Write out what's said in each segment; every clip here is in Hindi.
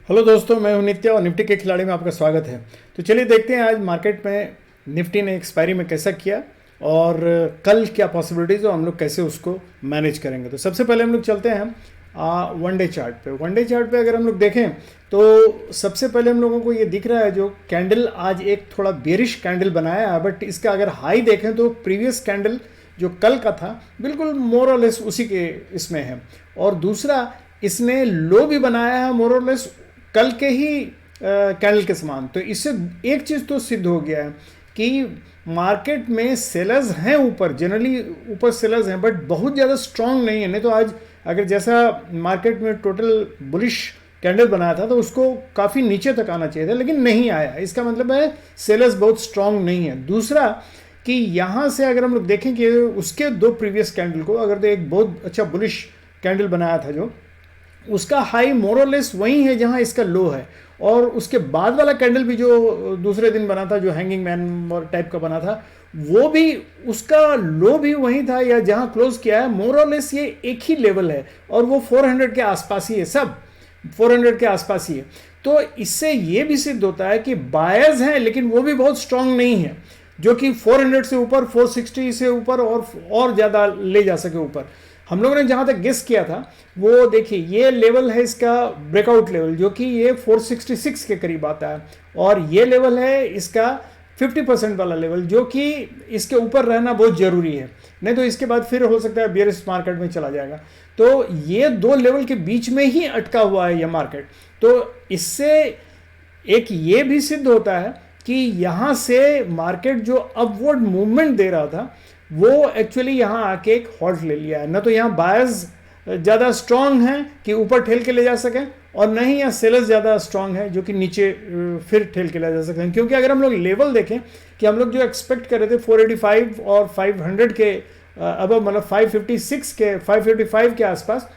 हेलो दोस्तों, मैं हूं नित्य और निफ्टी के खिलाड़ी में आपका स्वागत है। तो चलिए देखते हैं आज मार्केट में निफ्टी ने एक्सपायरी में कैसा किया और कल क्या पॉसिबिलिटीज़ हो, हम लोग कैसे उसको मैनेज करेंगे। तो सबसे पहले हम लोग चलते हैं वन डे चार्ट पे। वन डे चार्ट पे अगर हम लोग देखें तो सबसे पहले हम लोगों को ये दिख रहा है जो कैंडल आज एक थोड़ा बेरिश कैंडल बनाया है, बट इसका अगर हाई देखें तो प्रीवियस कैंडल जो कल का था बिल्कुल मोर और लेस उसी के इसमें है। और दूसरा, इसने लो भी बनाया है मोर और लेस कल के ही कैंडल के समान। तो इससे एक चीज़ तो सिद्ध हो गया है कि मार्केट में सेलर्स हैं, ऊपर जनरली ऊपर सेलर्स हैं, बट बहुत ज़्यादा स्ट्रांग नहीं है। नहीं तो आज अगर जैसा मार्केट में टोटल बुलिश कैंडल बनाया था तो उसको काफ़ी नीचे तक आना चाहिए था, लेकिन नहीं आया। इसका मतलब है सेलर्स बहुत स्ट्रांग नहीं है। दूसरा कि यहाँ से अगर हम लोग देखें कि उसके दो प्रीवियस कैंडल को, अगर तो एक बहुत अच्छा बुलिश कैंडल बनाया था जो उसका हाई मोर और लेस वही है जहां इसका लो है, और उसके बाद वाला कैंडल भी जो दूसरे दिन बना था जो हैंगिंग मैन और टाइप का बना था वो भी उसका लो भी वही था, या जहां क्लोज किया है मोर और लेस ये एक ही लेवल है और वो 400 के आसपास ही है, सब 400 के आसपास ही है। तो इससे ये भी सिद्ध होता है कि बायर्स हैं लेकिन वो भी बहुत स्ट्रांग नहीं है जो कि 400 से ऊपर 460 से ऊपर और ज़्यादा ले जा सके ऊपर। हम लोगों ने जहाँ तक गेस किया था वो देखिए ये लेवल है इसका ब्रेकआउट लेवल जो कि ये 466 के करीब आता है, और ये लेवल है इसका 50% वाला लेवल जो कि इसके ऊपर रहना बहुत ज़रूरी है, नहीं तो इसके बाद फिर हो सकता है बेयरिश मार्केट में चला जाएगा। तो ये दो लेवल के बीच में ही अटका हुआ है यह मार्केट। तो इससे एक ये भी सिद्ध होता है कि यहाँ से मार्केट जो अपवर्ड मूवमेंट दे रहा था वो एक्चुअली यहाँ आके एक हॉल्ट ले लिया है। न तो यहाँ बायर्स ज़्यादा स्ट्रांग हैं कि ऊपर ठेल के ले जा सकें, और न ही यहाँ सेलर्स ज़्यादा स्ट्रांग है जो कि नीचे फिर ठेल के ले जा सकते हैं। क्योंकि अगर हम लोग लेवल देखें कि हम लोग जो एक्सपेक्ट कर रहे थे 485 और 500 के अब मतलब 556 के 555 के आसपास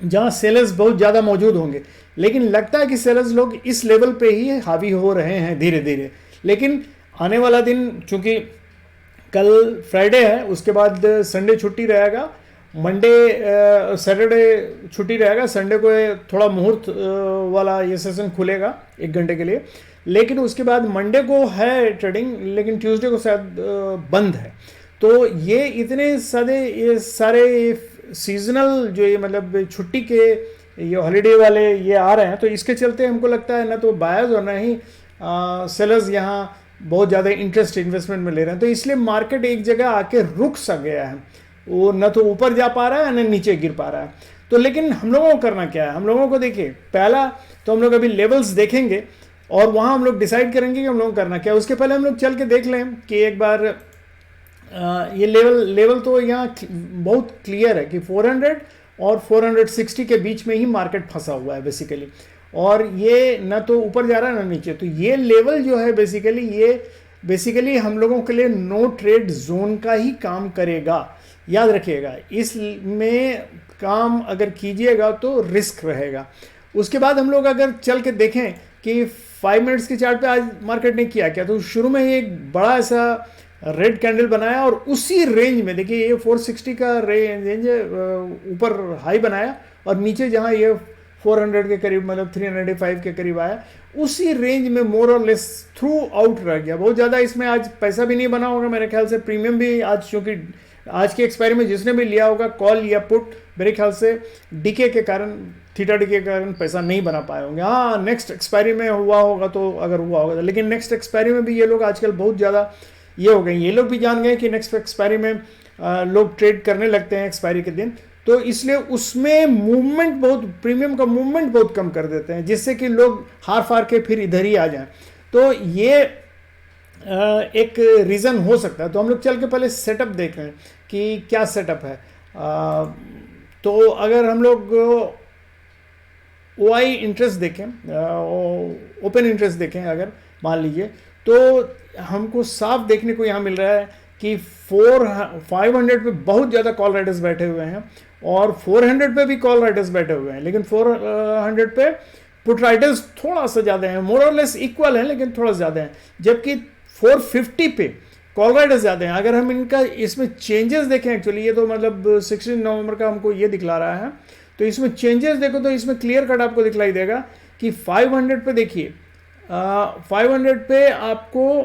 जहाँ सेलर्स बहुत ज़्यादा मौजूद होंगे, लेकिन लगता है कि सेलर्स लोग इस लेवल पे ही हावी हो रहे हैं धीरे धीरे। लेकिन आने वाला दिन चूँकि कल फ्राइडे है, उसके बाद संडे छुट्टी रहेगा, मंडे सैटरडे छुट्टी रहेगा, संडे को थोड़ा मुहूर्त वाला ये सेशन खुलेगा 1 घंटे के लिए, लेकिन उसके बाद मंडे को है ट्रेडिंग, लेकिन ट्यूसडे को शायद बंद है। तो ये इतने सारे सीजनल जो ये मतलब छुट्टी के ये हॉलीडे वाले ये आ रहे हैं, तो इसके चलते हमको लगता है ना तो बायर्स और ना ही सेलर्स यहाँ बहुत ज़्यादा इंटरेस्ट इन्वेस्टमेंट में ले रहे हैं। तो इसलिए मार्केट एक जगह आके रुक सा गया है, वो न तो ऊपर जा पा रहा है न नीचे गिर पा रहा है। तो लेकिन हम लोगों को करना क्या है, हम लोगों को देखिए पहला तो हम लोग अभी लेवल्स देखेंगे और वहाँ हम लोग डिसाइड करेंगे कि हम लोगों को करना क्या है। उसके पहले हम लोग चल के देख लें कि एक बार ये लेवल तो यहाँ बहुत क्लियर है कि 400 और 460 के बीच में ही मार्केट फंसा हुआ है बेसिकली, और ये न तो ऊपर जा रहा है ना नीचे। तो ये लेवल जो है बेसिकली हम लोगों के लिए नो ट्रेड जोन का ही काम करेगा, याद रखिएगा। इसमें काम अगर कीजिएगा तो रिस्क रहेगा। उसके बाद हम लोग अगर चल के देखें कि 5 मिनट्स के चार्ट पे आज मार्केट ने किया क्या, तो शुरू में ही एक बड़ा ऐसा रेड कैंडल बनाया और उसी रेंज में देखिए ये 460 का रेंज ऊपर हाई बनाया और नीचे जहाँ ये 400 के करीब मतलब 395 के करीब आया, उसी रेंज में मोर और लेस थ्रू आउट रह गया। बहुत ज़्यादा इसमें आज पैसा भी नहीं बना होगा मेरे ख्याल से। प्रीमियम भी आज, क्योंकि आज के एक्सपायरी में जिसने भी लिया होगा कॉल या पुट, मेरे ख्याल से डीके के कारण, थीटा डीके के कारण पैसा नहीं बना पाए होंगे। हाँ, नेक्स्ट एक्सपायरी में हुआ होगा तो अगर हुआ होगा, लेकिन नेक्स्ट एक्सपायरी में भी ये लोग आजकल बहुत ज़्यादा ये हो गए। ये लोग भी जान गए कि नेक्स्ट एक्सपायरी में लोग ट्रेड करने लगते हैं एक्सपायरी के दिन, तो इसलिए उसमें मूवमेंट बहुत, प्रीमियम का मूवमेंट बहुत कम कर देते हैं, जिससे कि लोग हार फार के फिर इधर ही आ जाएं। तो ये एक रीज़न हो सकता है। तो हम लोग चल के पहले सेटअप देख रहे हैं कि क्या सेटअप है। तो अगर हम लोग OI इंटरेस्ट देखें, ओपन इंटरेस्ट देखें अगर मान लीजिए, तो हमको साफ देखने को यहाँ मिल रहा है कि 500 पे बहुत ज़्यादा कॉल राइडर्स बैठे हुए हैं और 400 पे भी कॉल राइडर्स बैठे हुए हैं, लेकिन 400 पे पुट राइडर्स थोड़ा सा ज़्यादा हैं, मोर और लेस इक्वल हैं लेकिन थोड़ा ज़्यादा हैं, जबकि 450 पे कॉल राइडर्स ज़्यादा हैं। अगर हम इनका इसमें चेंजेस देखें, एक्चुअली ये तो मतलब 16 नवंबर का हमको ये दिखला रहा है, तो इसमें चेंजेस देखो तो इसमें क्लियर कट आपको दिखलाई देगा कि 500 पे देखिए, 500 पे आपको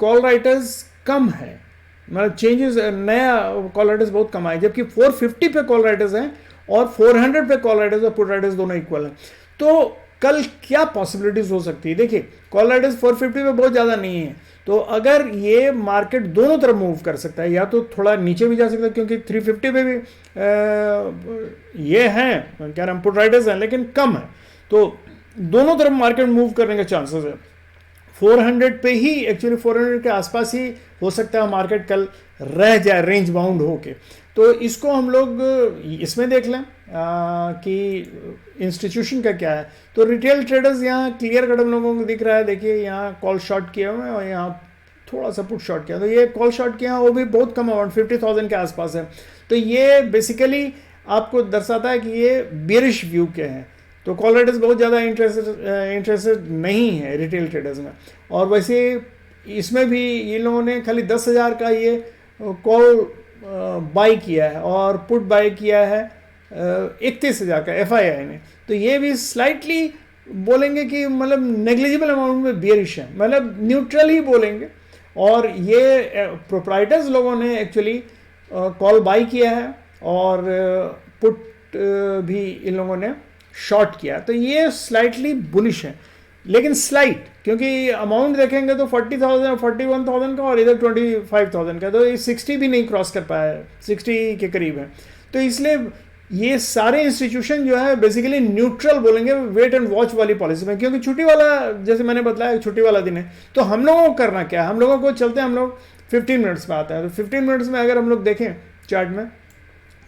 कॉल राइटर्स कम है, मतलब चेंजेस, नया कॉल राइटर्स बहुत कम आए, जबकि 450 पे कॉल राइटर्स हैं और 400 पे कॉल राइटर्स और पुट राइटर्स दोनों इक्वल हैं। तो कल क्या पॉसिबिलिटीज हो सकती है? देखिए, कॉल राइटर्स 450 पे बहुत ज़्यादा नहीं है, तो अगर ये मार्केट दोनों तरफ मूव कर सकता है, या तो थोड़ा नीचे भी जा सकता है, क्योंकि 350 पे भी ये हैं क्या नाम, पुट राइटर्स हैं लेकिन कम है, तो दोनों तरफ मार्केट मूव करने के चांसेस है। 400 पे ही, एक्चुअली 400 के आसपास ही हो सकता है मार्केट कल रह जाए रेंज बाउंड होके। तो इसको हम लोग इसमें देख लें कि इंस्टीट्यूशन का क्या है। तो रिटेल ट्रेडर्स यहाँ क्लियर कट हम लोगों को दिख रहा है, देखिए यहाँ कॉल शॉर्ट किए हुए हैं और यहाँ थोड़ा सा पुट शॉर्ट किया, तो ये कॉल शॉर्ट किया वो भी बहुत कम अमाउंट 50,000 के आसपास है। तो ये बेसिकली आपको दर्शाता है कि ये बेरिश व्यू के हैं, तो कॉल राइटर्स बहुत ज़्यादा इंटरेस्टेड नहीं है रिटेल ट्रेडर्स में। और वैसे इसमें भी ये लोगों ने खाली 10,000 का ये कॉल बाई किया है और पुट बाई किया है 31,000 का FII ने, तो ये भी स्लाइटली बोलेंगे कि मतलब नेग्लिजिबल अमाउंट में बेरिश है, मतलब न्यूट्रल ही बोलेंगे। और ये प्रोप्राइटर्स लोगों ने एक्चुअली कॉल बाई किया है और पुट भी इन लोगों ने शॉर्ट किया, तो ये स्लाइटली बुलिश है, लेकिन स्लाइट, क्योंकि अमाउंट देखेंगे तो 40,000 41,000 का और इधर 25,000 का, तो ये 60 भी नहीं क्रॉस कर पाया है, 60 के करीब है। तो इसलिए ये सारे इंस्टीट्यूशन जो है बेसिकली न्यूट्रल बोलेंगे, वेट एंड वॉच वाली पॉलिसी में, क्योंकि छुट्टी वाला, जैसे मैंने बताया छुट्टी वाला दिन है, तो हम लोगों को करना क्या है, हम लोगों को चलते हैं, हम लोग 15 मिनट्स में आता है, तो 15 मिनट्स में अगर हम लोग देखें चार्ट में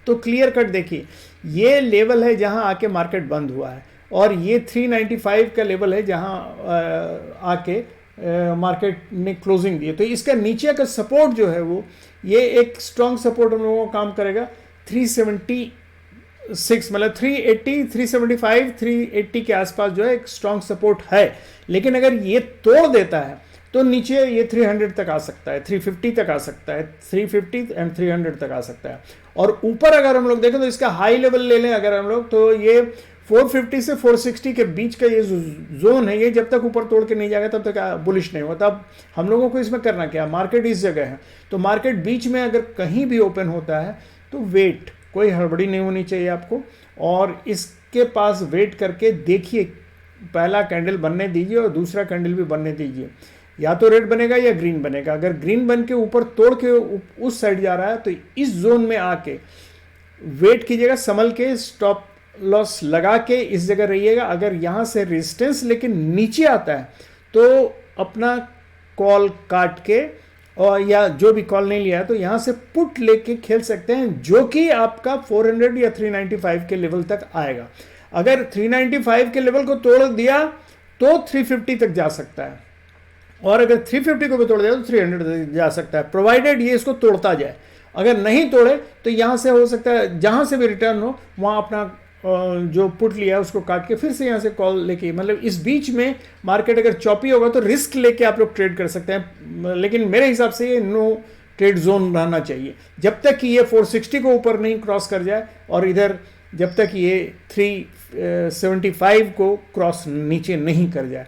तो क्लियर कट देखिए, ये लेवल है जहां आके मार्केट बंद हुआ है, और ये 395 का लेवल है जहां आके मार्केट ने क्लोजिंग दी है। तो इसका नीचे का सपोर्ट जो है वो, ये एक स्ट्रॉन्ग सपोर्ट हम लोगों को काम करेगा 376, मतलब 380, 375, 380 के आसपास जो है एक स्ट्रॉन्ग सपोर्ट है। लेकिन अगर ये तोड़ देता है तो नीचे ये 300 तक आ सकता है, 350 तक आ सकता है, 350 एंड 300 तक आ सकता है। और ऊपर अगर हम लोग देखें तो इसका हाई लेवल ले लें अगर हम लोग, तो ये 450 से 460 के बीच का ये जोन है, ये जब तक ऊपर तोड़ के नहीं जाएगा तब तक बुलिश नहीं होता। अब हम लोगों को इसमें करना क्या, मार्केट इस जगह है, तो मार्केट बीच में अगर कहीं भी ओपन होता है तो वेट, कोई हड़बड़ी नहीं होनी चाहिए आपको, और इसके पास वेट करके देखिए, पहला कैंडल बनने दीजिए और दूसरा कैंडल भी बनने दीजिए, या तो रेड बनेगा या ग्रीन बनेगा। अगर ग्रीन बन के ऊपर तोड़ के उस साइड जा रहा है तो इस जोन में आके वेट कीजिएगा, संभल के स्टॉप लॉस लगा के इस जगह रहिएगा। अगर यहाँ से रेजिस्टेंस लेकिन नीचे आता है तो अपना कॉल काट के, और या जो भी कॉल नहीं लिया है तो यहाँ से पुट लेके खेल सकते हैं, जो कि आपका 400 या 395 के लेवल तक आएगा। अगर 395 के लेवल को तोड़ दिया तो 350 तक जा सकता है, और अगर 350 को भी तोड़ दिया तो 300 तक जा सकता है, प्रोवाइडेड ये इसको तोड़ता जाए। अगर नहीं तोड़े तो यहाँ से हो सकता है जहाँ से भी रिटर्न हो वहाँ अपना जो पुट लिया है उसको काट के फिर से यहाँ से कॉल लेके, मतलब इस बीच में मार्केट अगर चॉपी होगा तो रिस्क लेके आप लोग ट्रेड कर सकते हैं, लेकिन मेरे हिसाब से ये नो ट्रेड जोन रहना चाहिए जब तक कि ये 460 को ऊपर नहीं क्रॉस कर जाए, और इधर जब तक ये 375 को क्रॉस नीचे नहीं कर जाए।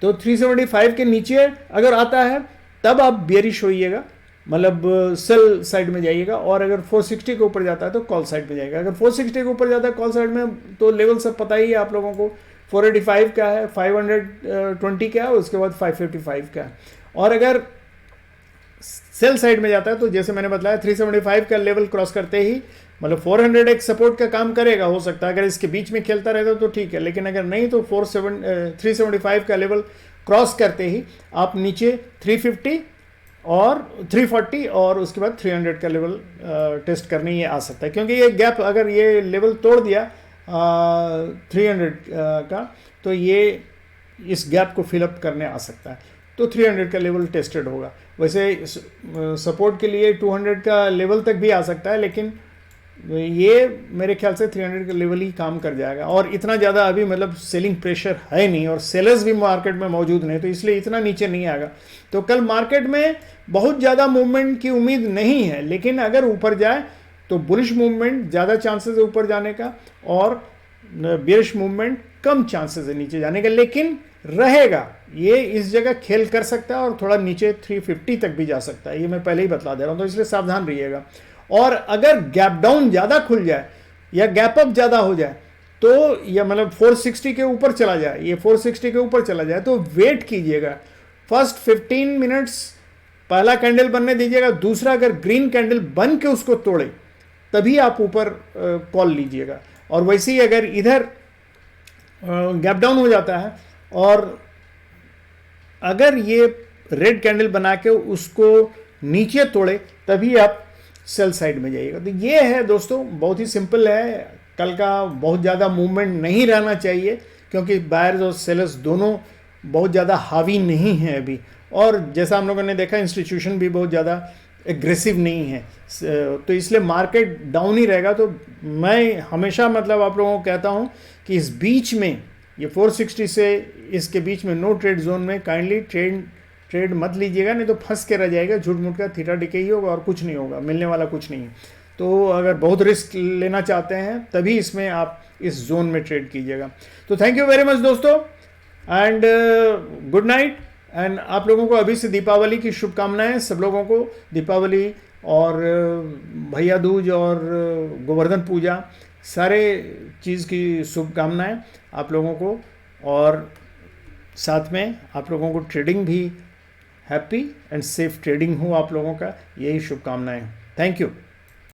तो 375 के नीचे अगर आता है तब आप बेरिश होइएगा, मतलब सेल साइड में जाइएगा, और अगर 460 के ऊपर जाता है तो कॉल साइड में जाएगा। अगर 460 के ऊपर जाता है कॉल साइड में तो लेवल सब पता ही है आप लोगों को, 485 का है, 520 का है, उसके बाद 555 का है। और अगर सेल साइड में जाता है तो जैसे मैंने बताया 375 का लेवल क्रॉस करते ही, मतलब 400 एक सपोर्ट का काम करेगा, हो सकता है अगर इसके बीच में खेलता रहता तो ठीक है, लेकिन अगर नहीं तो 375 का लेवल क्रॉस करते ही आप नीचे 350 और 340 और उसके बाद 300 का लेवल टेस्ट करने ये आ सकता है, क्योंकि ये गैप अगर ये लेवल तोड़ दिया 300 का तो ये इस गैप को फिलअप करने आ सकता है, तो 300 का लेवल टेस्टेड होगा। वैसे सपोर्ट के लिए 200 का लेवल तक भी आ सकता है, लेकिन ये मेरे ख्याल से 300 का लेवल ही काम कर जाएगा, और इतना ज़्यादा अभी मतलब सेलिंग प्रेशर है नहीं और सेलर्स भी मार्केट में मौजूद नहीं, तो इसलिए इतना नीचे नहीं आएगा। तो कल मार्केट में बहुत ज़्यादा मूवमेंट की उम्मीद नहीं है, लेकिन अगर ऊपर जाए तो बुलिश मूवमेंट ज़्यादा चांसेस है ऊपर जाने का, और बेरिश मूवमेंट कम चांसेस है नीचे जाने का, लेकिन रहेगा, ये इस जगह खेल कर सकता है और थोड़ा नीचे 350 तक भी जा सकता है, ये मैं पहले ही बतला दे रहा हूँ, तो इसलिए सावधान रहिएगा। और अगर गैप डाउन ज़्यादा खुल जाए या गैप अप ज़्यादा हो जाए तो, या मतलब 460 के ऊपर चला जाए, ये 460 के ऊपर चला जाए, तो वेट कीजिएगा। फर्स्ट 15 मिनट्स पहला कैंडल बनने दीजिएगा, दूसरा अगर ग्रीन कैंडल बन के उसको तोड़े तभी आप ऊपर कॉल लीजिएगा। और वैसे ही अगर इधर गैप डाउन हो जाता है और अगर ये रेड कैंडल बना के उसको नीचे तोड़े तभी आप सेल साइड में जाइएगा। तो ये है दोस्तों, बहुत ही सिंपल है। कल का बहुत ज़्यादा मूवमेंट नहीं रहना चाहिए क्योंकि बायर्स और सेलर्स दोनों बहुत ज़्यादा हावी नहीं हैं अभी, और जैसा हम लोगों ने देखा इंस्टीट्यूशन भी बहुत ज़्यादा एग्रेसिव नहीं है, तो इसलिए मार्केट डाउन ही रहेगा। तो मैं हमेशा मतलब आप लोगों को कहता हूँ कि इस बीच में, ये 460 से इसके बीच में नो ट्रेड जोन में काइंडली ट्रेड मत लीजिएगा, नहीं तो फंस के रह जाएगा, झूठ मूठ का थीटा डिके ही होगा और कुछ नहीं होगा, मिलने वाला कुछ नहीं है। तो अगर बहुत रिस्क लेना चाहते हैं तभी इसमें आप इस जोन में ट्रेड कीजिएगा। तो थैंक यू वेरी मच दोस्तों, एंड गुड नाइट। एंड आप लोगों को अभी से दीपावली की शुभकामनाएं, सब लोगों को दीपावली और भैया दूज और गोवर्धन पूजा, सारे चीज़ की शुभकामनाएं आप लोगों को, और साथ में आप लोगों को ट्रेडिंग भी हैप्पी एंड सेफ ट्रेडिंग हो आप लोगों का, यही शुभकामनाएं। Thank you.